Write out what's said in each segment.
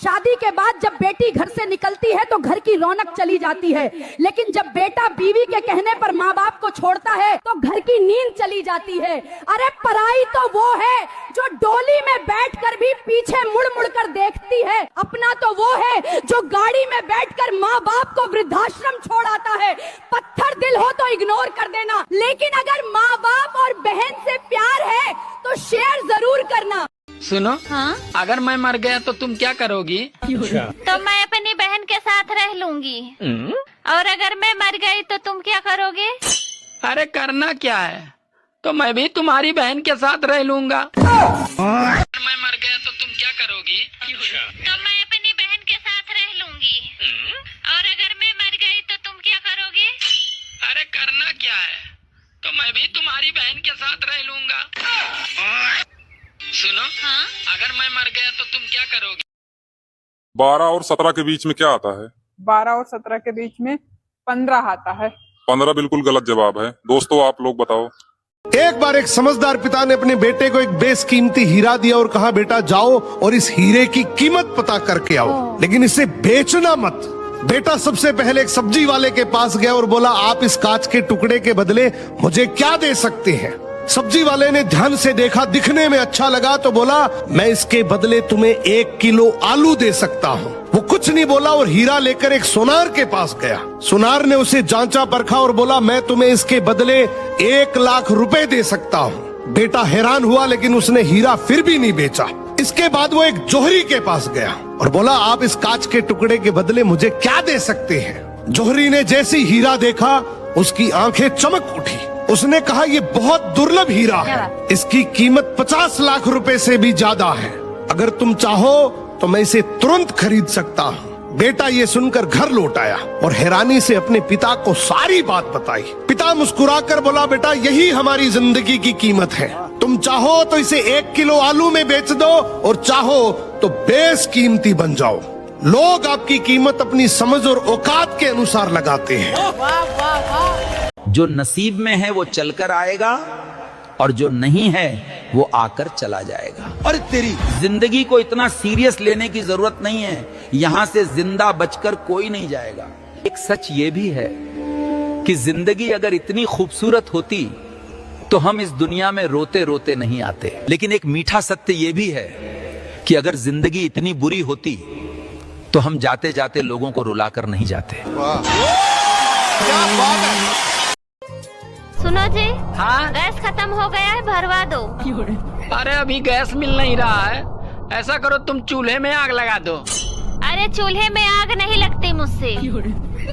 शादी के बाद जब बेटी घर से निकलती है तो घर की रौनक चली जाती है, लेकिन जब बेटा बीवी के कहने पर माँ बाप को छोड़ता है तो घर की नींद चली जाती है। अरे पराई तो वो है जो डोली में बैठकर भी पीछे मुड़ मुड़ कर देखती है, अपना तो वो है जो गाड़ी में बैठकर माँ बाप को वृद्धाश्रम छोड़ आता है। पत्थर दिल हो तो इग्नोर कर देना, लेकिन अगर माँ बाप और बहन से प्यार है तो शेयर जरूर करना। सुनो, हाँ? अगर मैं मर गया तो तुम क्या करोगी? तो मैं अपनी बहन के साथ रह लूंगी। और अगर मैं मर गई तो तुम क्या करोगे? अरे करना क्या है, तो मैं भी तुम्हारी बहन के साथ रह लूंगा। अगर मैं मर गया तो तुम क्या करोगी? तो मैं अपनी बहन के साथ रह लूंगी। और अगर मैं मर गई तो तुम क्या करोगे? अरे करना क्या है, तो मैं भी तुम्हारी बहन के साथ रह लूंगा। सुनो, हाँ? अगर मैं मर गया तो तुम क्या करोगी? 12 और 17 के बीच में क्या आता है? 12 और 17 के बीच में 15 आता है। 15 बिल्कुल गलत जवाब है। दोस्तों आप लोग बताओ। एक बार एक समझदार पिता ने अपने बेटे को एक बेशकीमती हीरा दिया और कहा, बेटा जाओ और इस हीरे की कीमत पता करके आओ, लेकिन इसे बेचना मत। बेटा सबसे पहले एक सब्जी वाले के पास गया और बोला, आप इस कांच के टुकड़े के बदले मुझे क्या दे सकते हैं? सब्जी वाले ने ध्यान से देखा, दिखने में अच्छा लगा तो बोला, मैं इसके बदले तुम्हें 1 किलो आलू दे सकता हूँ। वो कुछ नहीं बोला और हीरा लेकर एक सुनार के पास गया। सुनार ने उसे जांचा परखा और बोला, मैं तुम्हें इसके बदले 1 लाख रुपए दे सकता हूँ। बेटा हैरान हुआ, लेकिन उसने हीरा फिर भी नहीं बेचा। इसके बाद वो एक जोहरी के पास गया और बोला, आप इस कांच के टुकड़े के बदले मुझे क्या दे सकते हैं? जोहरी ने जैसे हीरा देखा उसकी आंखें चमक उठी। उसने कहा, ये बहुत दुर्लभ हीरा है, इसकी कीमत 50 लाख रुपए से भी ज्यादा है। अगर तुम चाहो तो मैं इसे तुरंत खरीद सकता हूँ। बेटा ये सुनकर घर लौट आया और हैरानी से अपने पिता को सारी बात बताई। पिता मुस्कुराकर बोला, बेटा यही हमारी जिंदगी की कीमत है। तुम चाहो तो इसे 1 किलो आलू में बेच दो और चाहो तो बेशकीमती बन जाओ। लोग आपकी कीमत अपनी समझ और औकात के अनुसार लगाते हैं। जो नसीब में है वो चलकर आएगा और जो नहीं है वो आकर चला जाएगा। और तेरी जिंदगी को इतना सीरियस लेने की जरूरत नहीं है, यहां से जिंदा बचकर कोई नहीं जाएगा। एक सच ये भी है कि जिंदगी अगर इतनी खूबसूरत होती तो हम इस दुनिया में रोते रोते नहीं आते। लेकिन एक मीठा सत्य ये भी है कि अगर जिंदगी इतनी बुरी होती तो हम जाते जाते लोगों को रुलाकर नहीं जाते। सुनो जी, हाँ? गैस खत्म हो गया है, भरवा दो। अरे अभी गैस मिल नहीं रहा है, ऐसा करो तुम चूल्हे में आग लगा दो। अरे चूल्हे में आग नहीं लगती मुझसे।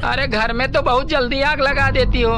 अरे घर में तो बहुत जल्दी आग लगा देती हो।